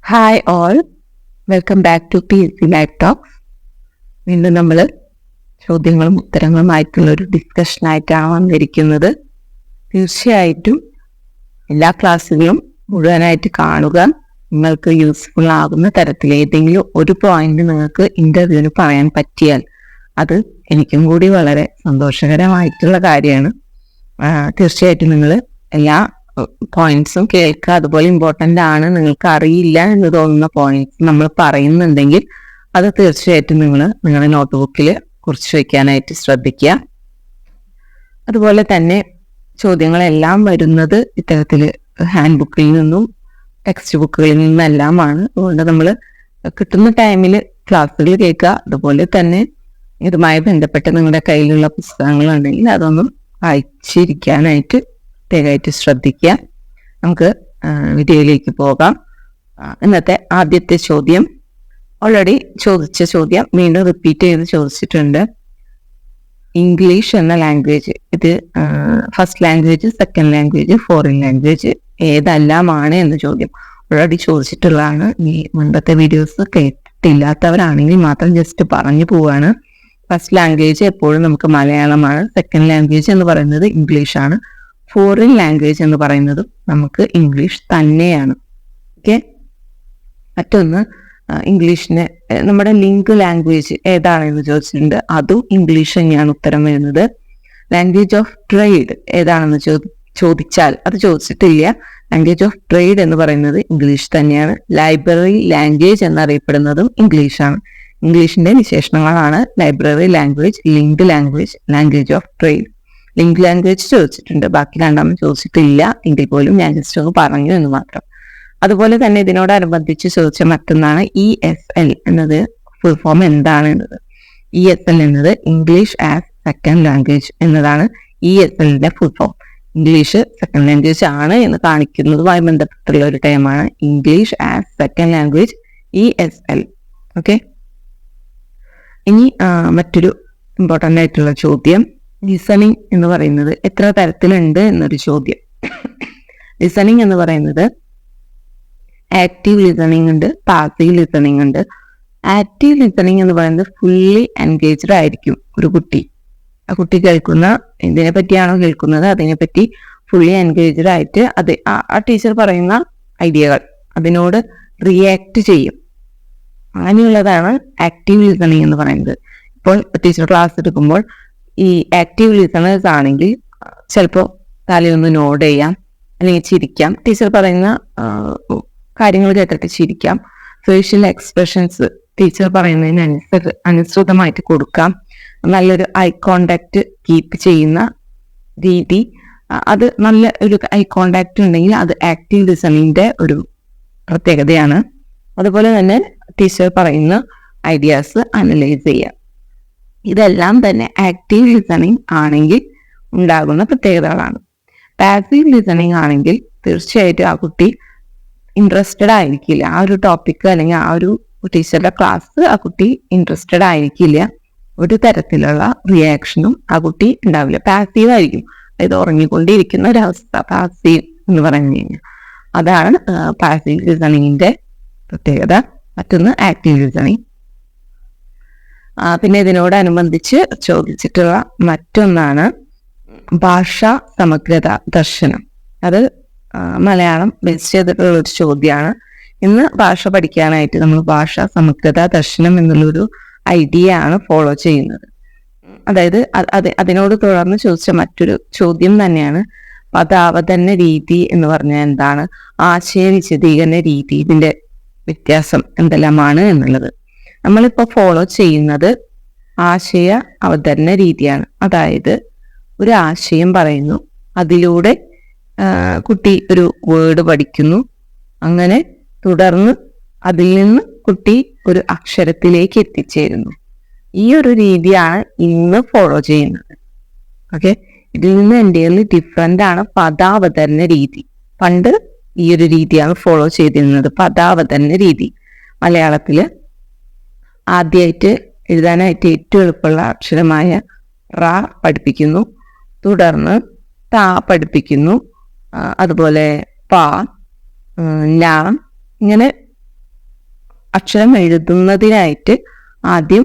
Hi all, welcome back to PSC live talks. വീണ്ടും നമ്മൾ ചോദ്യങ്ങളും ഉത്തരങ്ങളുമായിട്ടുള്ള ഒരു ഡിസ്കഷനായിട്ടാണ് വന്നിരിക്കുന്നത്. തീർച്ചയായിട്ടും എല്ലാ ക്ലാസ്സുകളും മുഴുവനായിട്ട് കാണുക. നിങ്ങൾക്ക് യൂസ്ഫുൾ ആകുന്ന തരത്തിൽ ഏതെങ്കിലും ഒരു പോയിന്റ് നിങ്ങൾക്ക് ഇന്റർവ്യൂവിന് പറയാൻ പറ്റിയാൽ അത് എനിക്കും കൂടി വളരെ സന്തോഷകരമായിട്ടുള്ള കാര്യമാണ്. തീർച്ചയായിട്ടും നിങ്ങൾ എല്ലാ പോയിന്റ്സും കേൾക്കുക. അതുപോലെ ഇമ്പോർട്ടൻ്റ് ആണ്, നിങ്ങൾക്ക് അറിയില്ല എന്ന് തോന്നുന്ന പോയിന്റ്സ് നമ്മൾ പറയുന്നുണ്ടെങ്കിൽ അത് തീർച്ചയായിട്ടും നിങ്ങൾ നിങ്ങളുടെ നോട്ട്ബുക്കിൽ കുറിച്ച് വയ്ക്കാനായിട്ട് ശ്രദ്ധിക്കുക. അതുപോലെ തന്നെ ചോദ്യങ്ങളെല്ലാം വരുന്നത് ഇത്തരത്തിൽ ഹാൻഡ് ബുക്കിൽ നിന്നും ടെക്സ്റ്റ് ബുക്കുകളിൽ നിന്നെല്ലാമാണ്. അതുകൊണ്ട് നമ്മൾ കിട്ടുന്ന ടൈമിൽ ക്ലാസ്സുകൾ കേൾക്കുക. അതുപോലെ തന്നെ ഇതുമായി ബന്ധപ്പെട്ട് നിങ്ങളുടെ കയ്യിലുള്ള പുസ്തകങ്ങളുണ്ടെങ്കിൽ അതൊന്നും വായിച്ചിരിക്കാനായിട്ട് പ്രത്യേകമായിട്ട് ശ്രദ്ധിക്കുക. നമുക്ക് വീഡിയോയിലേക്ക് പോകാം. ഇന്നത്തെ ആദ്യത്തെ ചോദ്യം ഓൾറെഡി ചോദിച്ച ചോദ്യം വീണ്ടും റിപ്പീറ്റ് ചെയ്ത് ചോദിച്ചിട്ടുണ്ട്. ഇംഗ്ലീഷ് എന്ന ലാംഗ്വേജ് ഇത് first language, second language, foreign language ഏതെല്ലാമാണ് എന്ന ചോദ്യം ഓൾറെഡി ചോദിച്ചിട്ടുള്ളതാണ്. ഈ മുൻപത്തെ വീഡിയോസ് കേട്ടില്ലാത്തവരാണെങ്കിൽ മാത്രം ജസ്റ്റ് പറഞ്ഞു പോവാണ്. ഫസ്റ്റ് ലാംഗ്വേജ് എപ്പോഴും നമുക്ക് മലയാളമാണ്. സെക്കൻഡ് ലാംഗ്വേജ് എന്ന് പറയുന്നത് ഇംഗ്ലീഷാണ്. ഫോറിൻ ലാംഗ്വേജ് എന്ന് പറയുന്നതും നമുക്ക് ഇംഗ്ലീഷ് തന്നെയാണ്. ഓക്കെ, മറ്റൊന്ന് ഇംഗ്ലീഷിന് നമ്മുടെ ലിങ്ക് ലാംഗ്വേജ് ഏതാണെന്ന് ചോദിച്ചിട്ടുണ്ട്. അതും ഇംഗ്ലീഷ് തന്നെയാണ് ഉത്തരം വരുന്നത്. ലാംഗ്വേജ് ഓഫ് ട്രേഡ് ഏതാണെന്ന് ചോദിച്ചാൽ അത് ചോദിച്ചിട്ടില്ല. ലാംഗ്വേജ് ഓഫ് ട്രേഡ് എന്ന് പറയുന്നത് ഇംഗ്ലീഷ് തന്നെയാണ്. ലൈബ്രറി ലാംഗ്വേജ് എന്നറിയപ്പെടുന്നതും ഇംഗ്ലീഷാണ്. ഇംഗ്ലീഷിന്റെ വിശേഷണങ്ങളാണ് library language, link language, language of trade. Link language ചോദിച്ചിട്ടുണ്ട്, ബാക്കി രണ്ടാമത് ചോദിച്ചിട്ടില്ല. എങ്കിൽ പോലും ഞാൻ ജസ്റ്റ് ഒന്ന് പറഞ്ഞു എന്ന് മാത്രം. അതുപോലെ തന്നെ ഇതിനോടനുബന്ധിച്ച് ചോദിച്ച മറ്റൊന്നാണ് ESL എന്നത് ഫുൾ ഫോം എന്താണ് എന്നത്. ESL എന്നത് ഇംഗ്ലീഷ് ആസ് സെക്കൻഡ് ലാംഗ്വേജ് എന്നതാണ് ESLന്റെ full form. English second language ആണ് എന്ന് കാണിക്കുന്നതുമായി ബന്ധപ്പെട്ടുള്ള ഒരു ടൈമാണ് English as second language, ESL. Okay, ഇനി മറ്റൊരു ഇമ്പോർട്ടൻ്റ് ആയിട്ടുള്ള ചോദ്യം, ലിസണിങ് എന്ന് പറയുന്നത് എത്ര തരത്തിലുണ്ട് എന്നൊരു ചോദ്യം. ലിസണിങ് എന്ന് പറയുന്നത് ആക്റ്റീവ് ലിസണിങ് ഉണ്ട്, പാസീവ് ലിസണിങ് ഉണ്ട്. ആക്റ്റീവ് ലിസണിങ് എന്ന് പറയുന്നത് ഫുള്ളി എൻഗേജ്ഡ് ആയിരിക്കും ഒരു കുട്ടി. ആ കുട്ടി കേൾക്കുന്ന എന്തിനെ പറ്റിയാണോ കേൾക്കുന്നത് അതിനെപ്പറ്റി ഫുള്ളി എൻഗേജ്ഡ് ആയിട്ട് ആ ടീച്ചർ പറയുന്ന ഐഡിയകൾ അതിനോട് റിയാക്ട് ചെയ്യും. അങ്ങനെയുള്ളതാണ് ആക്റ്റീവ് ലിസണിങ് എന്ന് പറയുന്നത്. ഇപ്പോൾ ടീച്ചർ ക്ലാസ് എടുക്കുമ്പോൾ ഈ ആക്റ്റീവ് ലിസണേഴ്സ് ആണെങ്കിൽ ചിലപ്പോൾ തലയൊന്ന് നോഡ് ചെയ്യാം, അല്ലെങ്കിൽ ചിരിക്കാം. ടീച്ചർ പറയുന്ന കാര്യങ്ങൾ കേട്ടിട്ട് ചിരിക്കാം. ഫേഷ്യൽ എക്സ്പ്രഷൻസ് ടീച്ചർ പറയുന്നതിന് അനുസൃതമായിട്ട് കൊടുക്കാം. നല്ലൊരു ഐ കോണ്ടാക്ട് കീപ്പ് ചെയ്യുന്ന രീതി, അത് നല്ല ഒരു ഐ കോണ്ടാക്ട് ഉണ്ടെങ്കിൽ അത് ആക്റ്റീവ് ലിസണിങ്ങിന്റെ ഒരു പ്രത്യേകതയാണ്. അതുപോലെ തന്നെ ടീച്ചർ പറയുന്ന ഐഡിയാസ് അനലൈസ് ചെയ്യാം. ഇതെല്ലാം തന്നെ ആക്റ്റീവ് ലിസണിങ് ആണെങ്കിൽ ഉണ്ടാകുന്ന പ്രത്യേകതകളാണ്. പാസീവ് ലിസണിങ് ആണെങ്കിൽ തീർച്ചയായിട്ടും ആ കുട്ടി ഇൻട്രസ്റ്റഡ് ആയിരിക്കില്ല. ആ ഒരു ടോപ്പിക്ക് അല്ലെങ്കിൽ ആ ഒരു ടീച്ചറുടെ ക്ലാസ് ആ കുട്ടി ഇൻട്രസ്റ്റഡ് ആയിരിക്കില്ല. ഒരു തരത്തിലുള്ള റിയാക്ഷനും ആ കുട്ടി ഉണ്ടാവില്ല. പാസീവ് ആയിരിക്കും, അതായത് ഉറങ്ങിക്കൊണ്ടിരിക്കുന്ന ഒരവസ്ഥ പാസീവ് എന്ന് പറഞ്ഞു കഴിഞ്ഞാൽ. അതാണ് പാസീവ് ലിസണിങ്ങിന്റെ പ്രത്യേകത. മറ്റൊന്ന് ആക്റ്റീവ് ലിസണിങ്. പിന്നെ ഇതിനോടനുബന്ധിച്ച് ചോദിച്ചിട്ടുള്ള മറ്റൊന്നാണ് ഭാഷാ സമഗ്രത ദർശനം. അത് മലയാളം ബേസ് ചെയ്തിട്ടുള്ള ഒരു ചോദ്യമാണ്. ഇന്ന് ഭാഷ പഠിക്കാനായിട്ട് നമ്മൾ ഭാഷാ സമഗ്രത ദർശനം എന്നുള്ളൊരു ഐഡിയ ആണ് ഫോളോ ചെയ്യുന്നത്. അതായത് അതിനോട് തുടർന്ന് ചോദിച്ച മറ്റൊരു ചോദ്യം തന്നെയാണ് പദാവതരണ രീതി എന്ന് പറഞ്ഞാൽ എന്താണ്, ആശയ വിശദീകരണ രീതി, ഇതിന്റെ വ്യത്യാസം എന്തെല്ലാമാണ് എന്നുള്ളത്. നമ്മളിപ്പോൾ ഫോളോ ചെയ്യുന്നത് ആശയ അവതരണ രീതിയാണ്. അതായത് ഒരു ആശയം പറയുന്നു, അതിലൂടെ കുട്ടി ഒരു വേർഡ് പഠിക്കുന്നു, അങ്ങനെ തുടർന്ന് അതിൽ നിന്ന് കുട്ടി ഒരു അക്ഷരത്തിലേക്ക് എത്തിച്ചേരുന്നു. ഈ ഒരു രീതിയാണ് ഇന്ന് ഫോളോ ചെയ്യുന്നത്. ഓക്കെ, ഇതിൽ നിന്ന് എൻ്റെ ഡിഫറെൻ്റ് ആണ് പദാവതരണ രീതി. പണ്ട് ഈ ഒരു രീതിയാണ് ഫോളോ ചെയ്തിരുന്നത്, പദാവതരണ രീതി. മലയാളത്തില് ആദ്യമായിട്ട് എഴുതാനായിട്ട് ഏറ്റവും എളുപ്പമുള്ള അക്ഷരമായ റ പഠിപ്പിക്കുന്നു, തുടർന്ന് ത പഠിപ്പിക്കുന്നു, അതുപോലെ പ, ല, ഇങ്ങനെ അക്ഷരം എഴുതുന്നതിനായിട്ട് ആദ്യം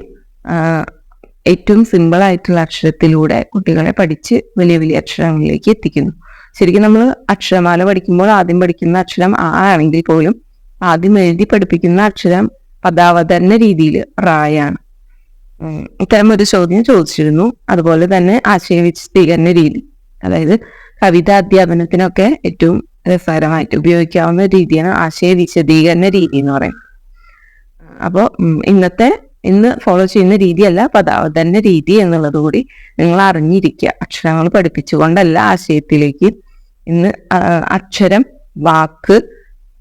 ഏറ്റവും സിമ്പിൾ ആയിട്ടുള്ള അക്ഷരത്തിലൂടെ കുട്ടികളെ പഠിച്ച് വലിയ വലിയ അക്ഷരങ്ങളിലേക്ക് എത്തിക്കുന്നു. ശരിക്കും നമ്മൾ അക്ഷരമാല പഠിക്കുമ്പോൾ ആദ്യം പഠിക്കുന്ന അക്ഷരം ആ ആണെങ്കിൽ പോലും ആദ്യം എഴുതി പഠിപ്പിക്കുന്ന അക്ഷരം പദാവതരണ രീതിയിൽ റായാണ്. ഇത്തരം ഒരു ചോദ്യം ചോദിച്ചിരുന്നു. അതുപോലെ തന്നെ ആശയവിശദീകരണ രീതി, അതായത് കവിത അധ്യാപനത്തിനൊക്കെ ഏറ്റവും രസകരമായിട്ട് ഉപയോഗിക്കാവുന്ന രീതിയാണ് ആശയവിശദീകരണ രീതി എന്ന് പറയുന്നത്. അപ്പോൾ ഇന്ന് ഫോളോ ചെയ്യുന്ന രീതിയല്ല പദാവതരണ രീതി എന്നുള്ളത് കൂടി നിങ്ങൾ അറിഞ്ഞിരിക്കുക. അക്ഷരങ്ങൾ പഠിപ്പിച്ചുകൊണ്ടല്ല ആശയത്തിലേക്ക് ഇന്ന് അക്ഷരം, വാക്ക്,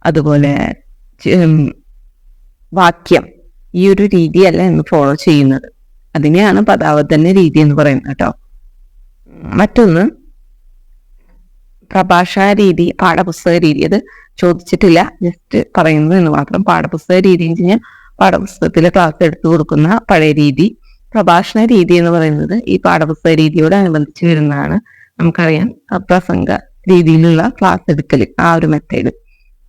അതുപോലെ വാക്യം, ഈ ഒരു രീതിയല്ല ഇന്ന് ഫോളോ ചെയ്യുന്നത്. അതിനെയാണ് പദാവതരണ രീതി എന്ന് പറയുന്നത് കേട്ടോ. മറ്റൊന്ന് പ്രഭാഷണ രീതി, പാഠപുസ്തക രീതി. അത് ചോദിച്ചിട്ടില്ല, ജസ്റ്റ് പറയുന്നു എന്ന് മാത്രം. പാഠപുസ്തക രീതി എന്ന് വെച്ചാൽ പാഠപുസ്തകത്തിൽ ക്ലാസ് എടുത്തു കൊടുക്കുന്ന പഴയ രീതി. പ്രഭാഷണ രീതി എന്ന് പറയുന്നത് ഈ പാഠപുസ്തക രീതിയോട് അനുബന്ധിച്ച് വരുന്നതാണ്. നമുക്കറിയാം, പ്രസംഗ രീതിയിലുള്ള ക്ലാസ് എടുക്കൽ, ആ ഒരു മെത്തേഡ്.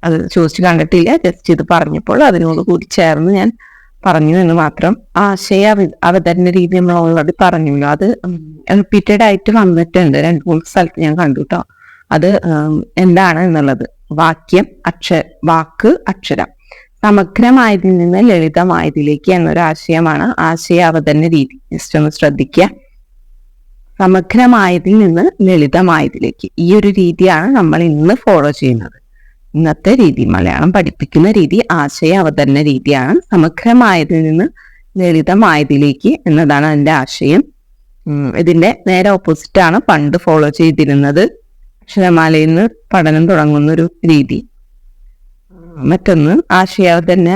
അത് ചോദിച്ചു കണ്ടിട്ടില്ല, ജസ്റ്റ് ഇത് പറഞ്ഞപ്പോൾ അതിനോട് കൂടി ചേർന്ന് ഞാൻ പറഞ്ഞു എന്ന് മാത്രം. ആശയ അവതരണ രീതി നമ്മൾ ഓൾറെഡി പറഞ്ഞല്ലോ, അത് റിപ്പീറ്റഡ് ആയിട്ട് വന്നിട്ടുണ്ട് 2-3 സ്ഥലത്ത് ഞാൻ കണ്ടു കേട്ടോ. അത് എന്താണ് എന്നുള്ളത്, വാക്യം, വാക്ക്, അക്ഷരം, സമഗ്രമായതിൽ നിന്ന് ലളിതമായതിലേക്ക് എന്നൊരു ആശയമാണ് ആശയ അവതരണ രീതി. ജസ്റ്റ് ഒന്ന് ശ്രദ്ധിക്കുക. സമഗ്രമായതിൽ നിന്ന് ലളിതമായതിലേക്ക്, ഈ ഒരു രീതിയാണ് നമ്മൾ ഇന്ന് ഫോളോ ചെയ്യുന്നത്. ഇന്നത്തെ രീതി, മലയാളം പഠിപ്പിക്കുന്ന രീതി ആശയ അവതരണ രീതിയാണ്. സമഗ്രമായതിൽ നിന്ന് ലളിതമായതിലേക്ക് എന്നതാണ് അതിന്റെ ആശയം. ഇതിന്റെ നേരെ ഓപ്പോസിറ്റ് ആണ് പണ്ട് ഫോളോ ചെയ്തിരുന്നത്. അക്ഷരമാലയിൽ നിന്ന് പഠനം തുടങ്ങുന്ന ഒരു രീതി. മറ്റൊന്ന്, ആശയാവതരണ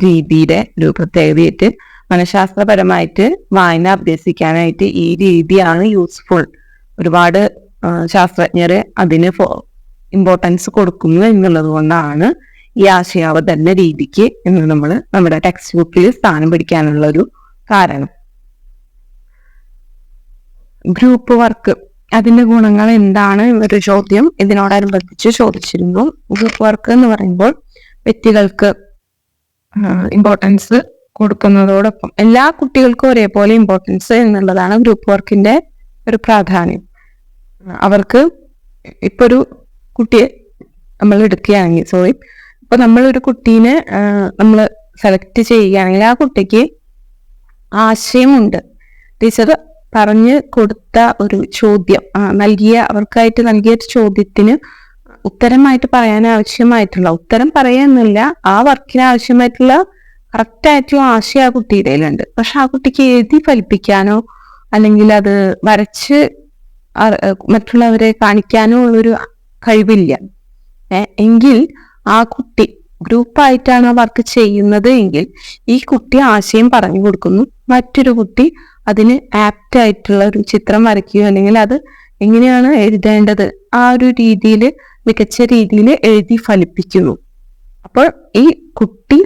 രീതിയുടെ ഒരു പ്രത്യേകതയായിട്ട് മനഃശാസ്ത്രപരമായിട്ട് വായന അഭ്യസിക്കാനായിട്ട് ഈ രീതിയാണ് യൂസ്ഫുൾ. ഒരുപാട് ശാസ്ത്രജ്ഞര് അതിന് ഇമ്പോർട്ടൻസ് കൊടുക്കുന്നു എന്നുള്ളത് കൊണ്ടാണ് ഈ ആശയാവതരണ രീതിക്ക് എന്ന് നമ്മൾ നമ്മുടെ ടെക്സ്റ്റ് ബുക്കിൽ സ്ഥാനം പിടിക്കാനുള്ള ഒരു കാരണം. ഗ്രൂപ്പ് വർക്ക്, അതിന്റെ ഗുണങ്ങൾ എന്താണ് എന്നൊരു ചോദ്യം ഇതിനോടനുബന്ധിച്ച് ചോദിച്ചിരുന്നു. ഗ്രൂപ്പ് വർക്ക് എന്ന് പറയുമ്പോൾ വ്യക്തികൾക്ക് ഇമ്പോർട്ടൻസ് കൊടുക്കുന്നതോടൊപ്പം എല്ലാ കുട്ടികൾക്കും ഒരേപോലെ ഇമ്പോർട്ടൻസ് എന്നുള്ളതാണ് ഗ്രൂപ്പ് വർക്കിന്റെ ഒരു പ്രാധാന്യം. അവർക്ക് ഇപ്പൊ ഒരു കുട്ടിയെ നമ്മൾ എടുക്കുകയാണെങ്കിൽ ഇപ്പൊ നമ്മളൊരു കുട്ടീനെ നമ്മൾ സെലക്ട് ചെയ്യുകയാണെങ്കിൽ ആ കുട്ടിക്ക് ആശയമുണ്ട്. ടീച്ചർ പറഞ്ഞു കൊടുത്ത ഒരു ചോദ്യം അവർക്കായിട്ട് നൽകിയ ഒരു ചോദ്യത്തിന് ഉത്തരമായിട്ട് പറയാൻ ആവശ്യമായിട്ടുള്ള, ഉത്തരം പറയാന്നില്ല, ആ വർക്കിന് ആവശ്യമായിട്ടുള്ള കറക്റ്റ് ആയിട്ടുള്ള ആശയം ആ കുട്ടിയുടെ കയ്യിലുണ്ട്. പക്ഷെ ആ കുട്ടിക്ക് എഴുതി ഫലിപ്പിക്കാനോ അല്ലെങ്കിൽ അത് വരച്ച് മറ്റുള്ളവരെ കാണിക്കാനോ ഉള്ളൊരു കഴിവില്ല. എങ്കിൽ ആ കുട്ടി ഗ്രൂപ്പായിട്ടാണ് ആ വർക്ക് ചെയ്യുന്നത് എങ്കിൽ ഈ കുട്ടി ആശയം പറഞ്ഞു കൊടുക്കുന്നു, മറ്റൊരു കുട്ടി അതിന് ആപ്റ്റ് ആയിട്ടുള്ള ഒരു ചിത്രം വരയ്ക്കുകയോ അല്ലെങ്കിൽ അത് എങ്ങനെയാണ് എഴുതേണ്ടത് ആ ഒരു രീതിയിൽ, മികച്ച രീതിയിൽ എഴുതി ഫലിപ്പിക്കുന്നു. അപ്പോൾ ഈ കുട്ടി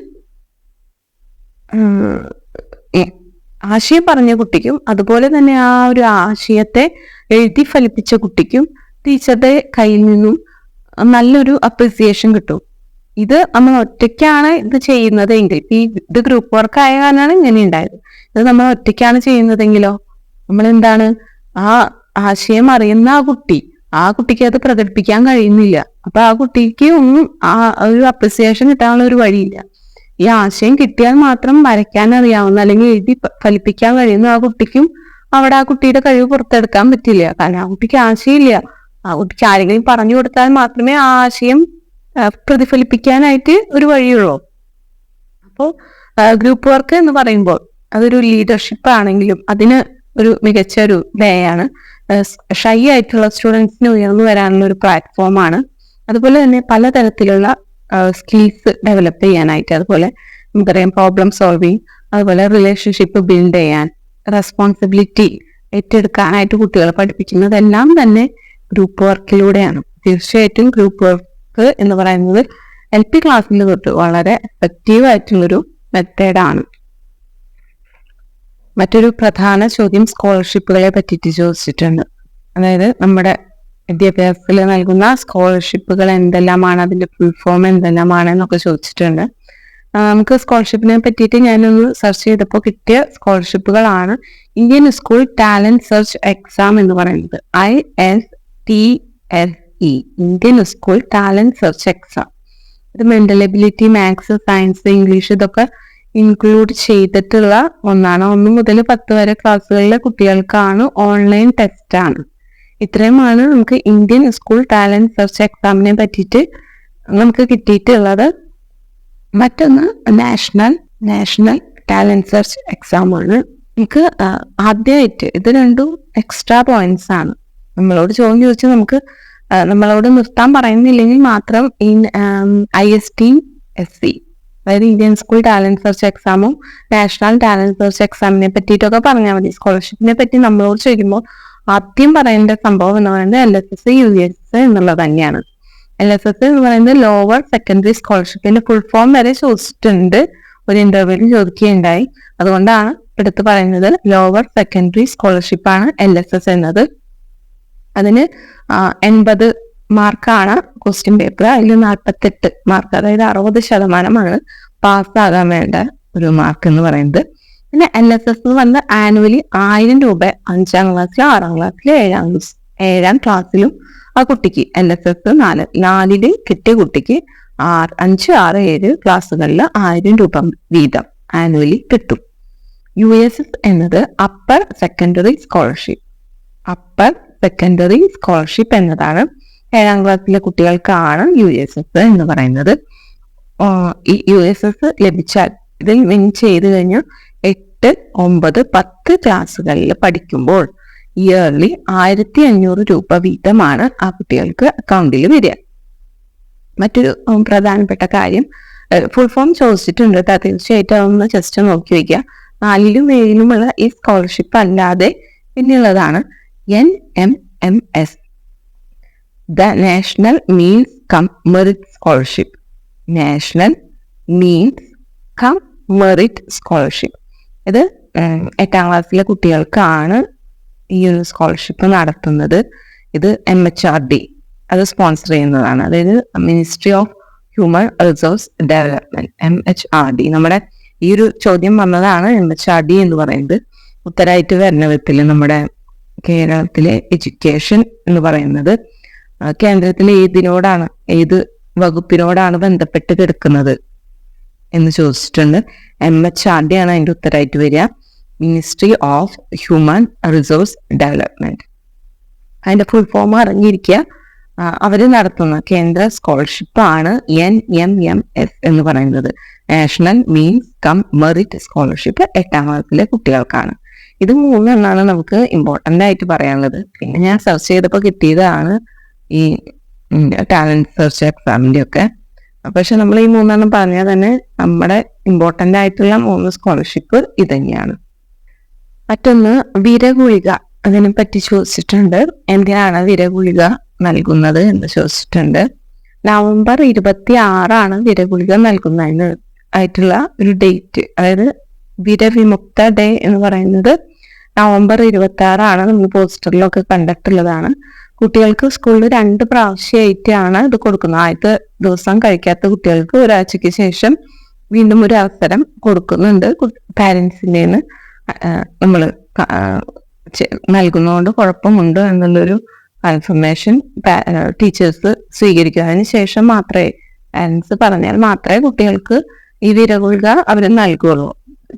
ആശയം പറഞ്ഞ കുട്ടിക്കും അതുപോലെ തന്നെ ആ ഒരു ആശയത്തെ എഴുതി ഫലിപ്പിച്ച കുട്ടിക്കും ടീച്ചറുടെ കയ്യിൽ നിന്നും നല്ലൊരു അപ്രിസിയേഷൻ കിട്ടും. ഇത് നമ്മൾ ഒറ്റയ്ക്കാണ് ഇത് ചെയ്യുന്നതെങ്കിൽ, ഇത് ഗ്രൂപ്പ് വർക്ക് ആയ കാരണമാണ് ഇങ്ങനെ ഉണ്ടായത്. ഇത് നമ്മൾ ഒറ്റയ്ക്കാണ് ചെയ്യുന്നതെങ്കിലോ നമ്മൾ എന്താണ്, ആ ആശയം അറിയുന്ന ആ കുട്ടിക്ക് അത് പ്രകടിപ്പിക്കാൻ കഴിയുന്നില്ല. അപ്പൊ ആ കുട്ടിക്ക് ഒന്നും ആ ഒരു അപ്രിസിയേഷൻ കിട്ടാനുള്ള ഒരു വഴിയില്ല. ഈ ആശയം കിട്ടിയാൽ മാത്രം വരയ്ക്കാൻ അറിയാവുന്ന അല്ലെങ്കിൽ എഴുതി ഫലിപ്പിക്കാൻ കഴിയുന്ന ആ കുട്ടിക്കും അവിടെ ആ കുട്ടിയുടെ കഴിവ് പുറത്തെടുക്കാൻ പറ്റില്ല. കാരണം ആ കുട്ടിക്ക് ആശയമില്ല. ആ കുട്ടിക്ക് ആരെങ്കിലും പറഞ്ഞു കൊടുത്താൽ മാത്രമേ ആ ആശയം പ്രതിഫലിപ്പിക്കാനായിട്ട് ഒരു വഴിയുള്ളൂ. അപ്പോൾ ഗ്രൂപ്പ് വർക്ക് എന്ന് പറയുമ്പോൾ അതൊരു ലീഡർഷിപ്പ് ആണെങ്കിലും അതിന് ഒരു മികച്ച ഒരു വേയാണ്. ഷൈ ആയിട്ടുള്ള സ്റ്റുഡൻസിന് ഉയർന്നു വരാനുള്ള ഒരു പ്ലാറ്റ്ഫോമാണ്. അതുപോലെ തന്നെ പലതരത്തിലുള്ള സ്കിൽസ് ഡെവലപ്പ് ചെയ്യാനായിട്ട്, അതുപോലെ നമുക്കറിയാം പ്രോബ്ലം സോൾവിങ്, അതുപോലെ റിലേഷൻഷിപ്പ് ബിൽഡ് ചെയ്യാൻ, റെസ്പോൺസിബിലിറ്റി ഏറ്റെടുക്കാനായിട്ട് കുട്ടികളെ പഠിപ്പിക്കുന്നതെല്ലാം തന്നെ ഗ്രൂപ്പ് വർക്കിലൂടെയാണ്. തീർച്ചയായിട്ടും ഗ്രൂപ്പ് വർക്ക് എന്ന് പറയുന്നത് LP ക്ലാസ്സിൽ തൊട്ട് വളരെ എഫക്റ്റീവ് ആയിട്ടുള്ളൊരു മെത്തേഡാണ്. മറ്റൊരു പ്രധാന ചോദ്യം സ്കോളർഷിപ്പുകളെ പറ്റിയിട്ട് ചോദിച്ചിട്ടുണ്ട്. അതായത് നമ്മുടെ വിദ്യാഭ്യാസത്തിൽ നൽകുന്ന സ്കോളർഷിപ്പുകൾ എന്തെല്ലാമാണ്, അതിന്റെ ഫുൾ ഫോം എന്തെല്ലാമാണ് എന്നൊക്കെ ചോദിച്ചിട്ടുണ്ട്. നമുക്ക് സ്കോളർഷിപ്പിനെ പറ്റിയിട്ട് ഞാനൊന്ന് സെർച്ച് ചെയ്തപ്പോൾ കിട്ടിയ സ്കോളർഷിപ്പുകളാണ് Indian school talent search exam എന്ന് പറയുന്നത്. ISTSE, Indian school talent search exam. ഇത് mental ability, maths, science, English ഇതൊക്കെ ഇൻക്ലൂഡ് ചെയ്തിട്ടുള്ള ഒന്നാണ്. 1 മുതൽ 10 വരെ ക്ലാസ്സുകളിലെ കുട്ടികൾക്കാണ്, ഓൺലൈൻ ടെസ്റ്റ് ആണ്. ഇത്രയുമാണ് നമുക്ക് ഇന്ത്യൻ സ്കൂൾ ടാലന്റ് സെർച്ച് എക്സാമിനെ പറ്റിയിട്ട് നമുക്ക് കിട്ടിയിട്ടുള്ളത്. മറ്റൊന്ന് നാഷണൽ ടാലന്റ് സെർച്ച് എക്സാം ആണ്. നമുക്ക് ആദ്യമായിട്ട് ഇത് രണ്ടും എക്സ്ട്രാ പോയിന്റ്സ് ആണ്. നമ്മളോട് ചോദ്യം ചോദിച്ചാൽ നമുക്ക് നമ്മളോട് നിർത്താൻ പറയുന്നില്ലെങ്കിൽ മാത്രം ഈ ISTSE, അതായത് ഇന്ത്യൻ സ്കൂൾ ടാലന്റ് സെർച്ച് എക്സാമും നാഷണൽ ടാലന്റ് സെർച്ച് എക്സാമിനെ പറ്റിയിട്ടൊക്കെ പറഞ്ഞാൽ മതി. സ്കോളർഷിപ്പിനെ പറ്റി നമ്മളോട് ചോദിക്കുമ്പോൾ ആദ്യം പറയേണ്ട സംഭവം എന്ന് പറയുന്നത് LSS USS എന്നുള്ളത് തന്നെയാണ്. LSS എന്ന് പറയുന്നത് ലോവർ സെക്കൻഡറി സ്കോളർഷിപ്പിന്റെ ഫുൾ ഫോം വരെ ചോദിച്ചിട്ടുണ്ട്, ഒരു ഇന്റർവ്യൂവിൽ ചോദിക്കുകയുണ്ടായി. അതുകൊണ്ടാണ് എടുത്ത് പറയുന്നത് ലോവർ സെക്കൻഡറി സ്കോളർഷിപ്പാണ് LSS എന്നത്. അതിന് 80 മാർക്കാണ് ക്വസ്റ്റ്യൻ പേപ്പർ. അതിൽ 48 മാർക്ക്, അതായത് 60% പാസ്സാകാൻ വേണ്ട ഒരു മാർക്ക് എന്ന് പറയുന്നത്. പിന്നെ LSS എന്ന് പറഞ്ഞാൽ ആനുവലി 1000 രൂപ 5ാം ക്ലാസ്സിലും 6ാം ക്ലാസ്സിലും 7ാം ക്ലാസ്സിലും ആ കുട്ടിക്ക് LSS 4 കിട്ടിയ കുട്ടിക്ക് 5, 6, 7 ക്ലാസ്സുകളിൽ 1000 രൂപ വീതം ആനുവലി കിട്ടും. USS എന്നത് അപ്പർ സെക്കൻഡറി സ്കോളർഷിപ്പ് എന്നതാണ്. 7ാം ക്ലാസ്സിലെ കുട്ടികൾക്കാണ് USS എന്ന് പറയുന്നത്. ഈ USS ലഭിച്ചാൽ, ഇതിൽ വിൻ ചെയ്ത് കഴിഞ്ഞാൽ 8, 9, 10 ക്ലാസ്സുകളിൽ പഠിക്കുമ്പോൾ ഇയർലി 1500 രൂപ വീതമാണ് ആ കുട്ടികൾക്ക് അക്കൗണ്ടിൽ വരിക. മറ്റൊരു പ്രധാനപ്പെട്ട കാര്യം, ഫുൾ ഫോം ചോദിച്ചിട്ടുണ്ട്, തീർച്ചയായിട്ടും അതൊന്ന് ജസ്റ്റ് നോക്കി വയ്ക്കുക. 4ലും 7ലുമുള്ള ഈ സ്കോളർഷിപ്പ് അല്ലാതെ പിന്നെയുള്ളതാണ് NMMS, the national means come merit scholarship. National means come merit scholarship. ഇത് 8ാം ക്ലാസ്സിലെ കുട്ടികൾക്കാണ് ഈ ഒരു സ്കോളർഷിപ്പ് നടത്തുന്നത്. ഇത് MHRD അത് സ്പോൺസർ ചെയ്യുന്നതാണ്, അതായത് ministry of human resource development, MHRD. നമ്മുടെ ഈ ഒരു ചോദ്യം വന്നതാണ് MHRD എന്ന് പറയുന്നത്. ഉത്തരമായിട്ട് വരുന്ന വിധത്തിൽ നമ്മുടെ കേരളത്തിലെ എഡ്യൂക്കേഷൻ എന്ന് പറയുന്നത് കേന്ദ്രത്തിലെ ഏത് വകുപ്പിനോടാണ് ബന്ധപ്പെട്ട് കിടക്കുന്നത് എന്ന് ചോദിച്ചിട്ടുണ്ട്. MHRD ആണ് അതിൻ്റെ ഉത്തരമായിട്ട് വരിക, ministry of human resource development. അതിന്റെ ഫുൾ ഫോം അറിഞ്ഞിരിക്കുക. അവർ നടത്തുന്ന കേന്ദ്ര സ്കോളർഷിപ്പാണ് NMMS എന്ന് പറയുന്നത്, national means come merit scholarship. 8ാം ക്ലാസ്സിലെ കുട്ടികൾക്കാണ്. ഇത് 3 നമുക്ക് ഇമ്പോർട്ടൻ്റ് ആയിട്ട് പറയാനുള്ളത്. പിന്നെ ഞാൻ സെർച്ച് ചെയ്തപ്പോൾ കിട്ടിയതാണ് ഈ ടാലന്റ് സെർച്ച് എക്സാമിൻ്റെ ഒക്കെ. പക്ഷെ നമ്മൾ ഈ 3 പറഞ്ഞാൽ തന്നെ നമ്മുടെ ഇമ്പോർട്ടൻ്റ് ആയിട്ടുള്ള 3 സ്കോളർഷിപ്പ് ഇത് തന്നെയാണ്. മറ്റൊന്ന് വിരഗുളിക, അതിനെ പറ്റി ചോദിച്ചിട്ടുണ്ട്. എന്തിനാണ് വിരഗുളിക നൽകുന്നത് എന്ന് ചോദിച്ചിട്ടുണ്ട്. നവംബർ 26 വിരഗുളിക നൽകുന്നതിന് ആയിട്ടുള്ള ഒരു ഡേറ്റ്, അതായത് വിരവിമുക്ത ഡേ എന്ന് പറയുന്നത് നവംബർ 26 നമ്മൾ പോസ്റ്ററിലൊക്കെ കണ്ടിട്ടുള്ളതാണ്. കുട്ടികൾക്ക് സ്കൂളിൽ 2 പ്രാവശ്യമായിട്ടാണ് ഇത് കൊടുക്കുന്നത്. ആദ്യത്തെ ദിവസം കഴിക്കാത്ത കുട്ടികൾക്ക് ഒരാഴ്ചയ്ക്ക് ശേഷം വീണ്ടും ഒരു അവസരം കൊടുക്കുന്നുണ്ട്. പാരൻസിൻ്റെ നമ്മൾ നൽകുന്നതുകൊണ്ട് കുഴപ്പമുണ്ട് എന്നുള്ളൊരു കൺഫർമേഷൻ ടീച്ചേഴ്സ് സ്വീകരിക്കുക. അതിന് ശേഷം മാത്രമേ, പാരൻസ് പറഞ്ഞാൽ മാത്രമേ കുട്ടികൾക്ക് ഈ വിരഗുളിക അവർ നൽകുള്ളൂ.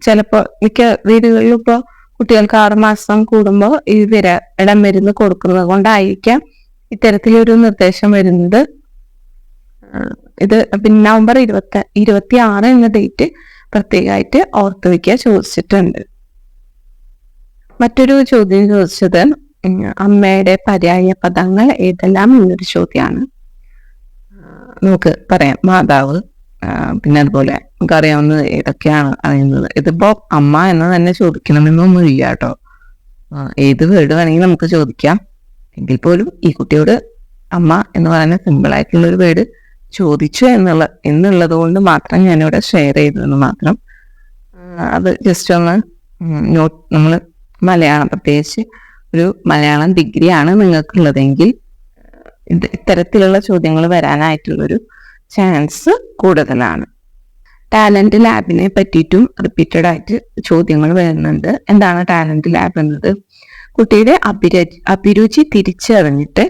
ചിലപ്പോൾ മിക്ക വീടുകളിലും ഇപ്പോൾ കുട്ടികൾക്ക് 6 മാസം കൂടുമ്പോൾ ഈ മരുന്ന് കൊടുക്കുന്നത് കൊണ്ടായിരിക്കാം ഇത്തരത്തിലൊരു നിർദ്ദേശം വരുന്നത്. ഇത് പിന്നെ നവംബർ 26 എന്ന ഡേറ്റ് പ്രത്യേകമായിട്ട് ഓർത്ത് വയ്ക്കുക ചോദിച്ചിട്ടുണ്ട്. മറ്റൊരു ചോദ്യം ചോദിച്ചത് അമ്മയുടെ പര്യായ പദങ്ങൾ ഏതെല്ലാം എന്നൊരു ചോദ്യമാണ്. നമുക്ക് പറയാം മാതാവ്, പിന്നെ അതുപോലെ നമുക്ക് അറിയാവുന്നത് ഏതൊക്കെയാണ് അറിയുന്നത്. ഇതിപ്പോ അമ്മ എന്ന് തന്നെ ചോദിക്കണമെന്നൊന്നും ഇല്ല കേട്ടോ, ഏത് വേർഡ് വേണമെങ്കിൽ നമുക്ക് ചോദിക്കാം. എങ്കിൽ പോലും ഈ കുട്ടിയോട് അമ്മ എന്ന് പറയുന്ന സിമ്പിൾ ആയിട്ടുള്ള ഒരു വേർഡ് ചോദിച്ചു എന്നുള്ളത് കൊണ്ട് മാത്രം ഞാനിവിടെ ഷെയർ ചെയ്തതെന്ന് മാത്രം. അത് ജസ്റ്റ് ഒന്ന് നോട്ട്. നമ്മൾ മലയാളം, പ്രത്യേകിച്ച് ഒരു മലയാളം ഡിഗ്രിയാണ് നിങ്ങൾക്കുള്ളതെങ്കിൽ ഇത്തരത്തിലുള്ള ചോദ്യങ്ങൾ വരാനായിട്ടുള്ളൊരു ചാൻസ് കൂടുതലാണ്. ടാലന്റ് ലാബിനെ പറ്റിയിട്ടും റിപ്പീറ്റഡ് ആയിട്ട് ചോദ്യങ്ങൾ വരുന്നുണ്ട്. എന്താണ് ടാലന്റ് ലാബ് എന്നത്? കുട്ടിയുടെ അഭിരുചി തിരിച്ചറിഞ്ഞിട്ട്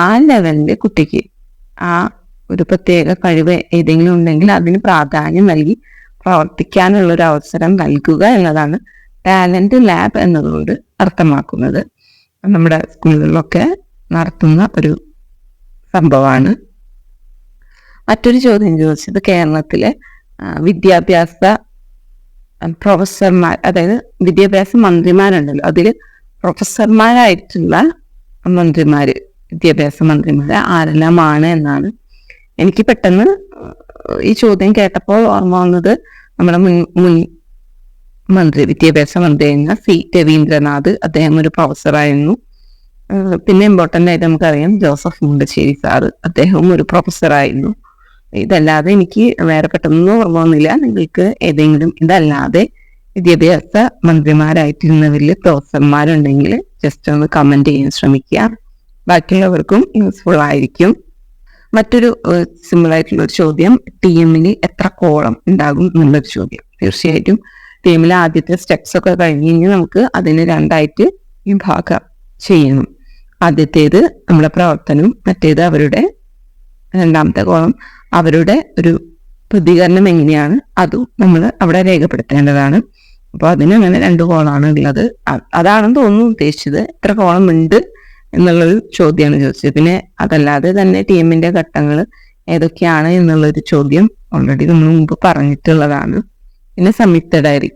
ആ ലെവലില് കുട്ടിക്ക് ആ ഒരു പ്രത്യേക കഴിവ് ഏതെങ്കിലും ഉണ്ടെങ്കിൽ അതിന് പ്രാധാന്യം നൽകി പ്രവർത്തിക്കാനുള്ള ഒരു അവസരം നൽകുക എന്നതാണ് ടാലന്റ് ലാബ് എന്നതുകൊണ്ട് അർത്ഥമാക്കുന്നത്. നമ്മുടെ സ്കൂളുകളിലൊക്കെ നടത്തുന്ന ഒരു സംഭവമാണ്. മറ്റൊരു ചോദ്യം ചോദിച്ചത് കേരളത്തിലെ വിദ്യാഭ്യാസ പ്രൊഫസർമാർ, അതായത് വിദ്യാഭ്യാസ മന്ത്രിമാരുണ്ടല്ലോ, അതിൽ പ്രൊഫസർമാരായിട്ടുള്ള മന്ത്രിമാര്, വിദ്യാഭ്യാസ മന്ത്രിമാര് ആരെല്ലാമാണ് എന്നാണ്. എനിക്ക് പെട്ടെന്ന് ഈ ചോദ്യം കേട്ടപ്പോൾ ഓർമ്മ വന്നത് നമ്മുടെ മുൻ മന്ത്രി, വിദ്യാഭ്യാസ മന്ത്രിയായിരുന്ന സി രവീന്ദ്രനാഥ്, അദ്ദേഹം ഒരു പ്രൊഫസറായിരുന്നു. പിന്നെ ഇമ്പോർട്ടൻ്റ് ആയിട്ട് നമുക്കറിയാം ജോസഫ് മുണ്ടശ്ശേരി സാറ്, അദ്ദേഹവും ഒരു പ്രൊഫസറായിരുന്നു. ഇതല്ലാതെ എനിക്ക് വേറെ പെട്ടെന്ന് ഓർമ്മ വന്നില്ല. നിങ്ങൾക്ക് ഏതെങ്കിലും ഇതല്ലാതെ വിദ്യാഭ്യാസ മന്ത്രിമാരായിട്ടിരുന്നവരിൽ പ്രൊഫസർമാരുണ്ടെങ്കിൽ ജസ്റ്റ് ഒന്ന് കമന്റ് ചെയ്യാൻ ശ്രമിക്കുക, ബാക്കിയുള്ളവർക്കും യൂസ്ഫുൾ ആയിരിക്കും. മറ്റൊരു സിമ്പിൾ ആയിട്ടുള്ള ഒരു ചോദ്യം, TM-ൽ എത്ര കോളം ഉണ്ടാകും എന്നുള്ളൊരു ചോദ്യം. തീർച്ചയായിട്ടും TM-ലെ ആദ്യത്തെ സ്റ്റെപ്സ് ഒക്കെ കഴിഞ്ഞ് കഴിഞ്ഞാൽ നമുക്ക് അതിന് രണ്ടായിട്ട് വിഭാഗം ചെയ്യണം. ആദ്യത്തേത് നമ്മുടെ പ്രവർത്തനവും, മറ്റേത് അവരുടെ രണ്ടാമത്തെ കോളം അവരുടെ ഒരു പ്രതികരണം എങ്ങനെയാണ്, അതും നമ്മൾ അവിടെ രേഖപ്പെടുത്തേണ്ടതാണ്. അപ്പോൾ അതിന് അങ്ങനെ 2 കോളാണ് ഉള്ളത്. അതാണെന്ന് തോന്നുന്നു ഉദ്ദേശിച്ചത്. എത്ര കോളം ഉണ്ട് എന്നുള്ളൊരു ചോദ്യമാണ് ചോദിച്ചത്. പിന്നെ അതല്ലാതെ തന്നെ TM-ന്റെ ഘട്ടങ്ങൾ ഏതൊക്കെയാണ് എന്നുള്ളൊരു ചോദ്യം ഓൾറെഡി നമ്മൾ മുമ്പ് പറഞ്ഞിട്ടുള്ളതാണ്. പിന്നെ സംയുക്ത ഡയറി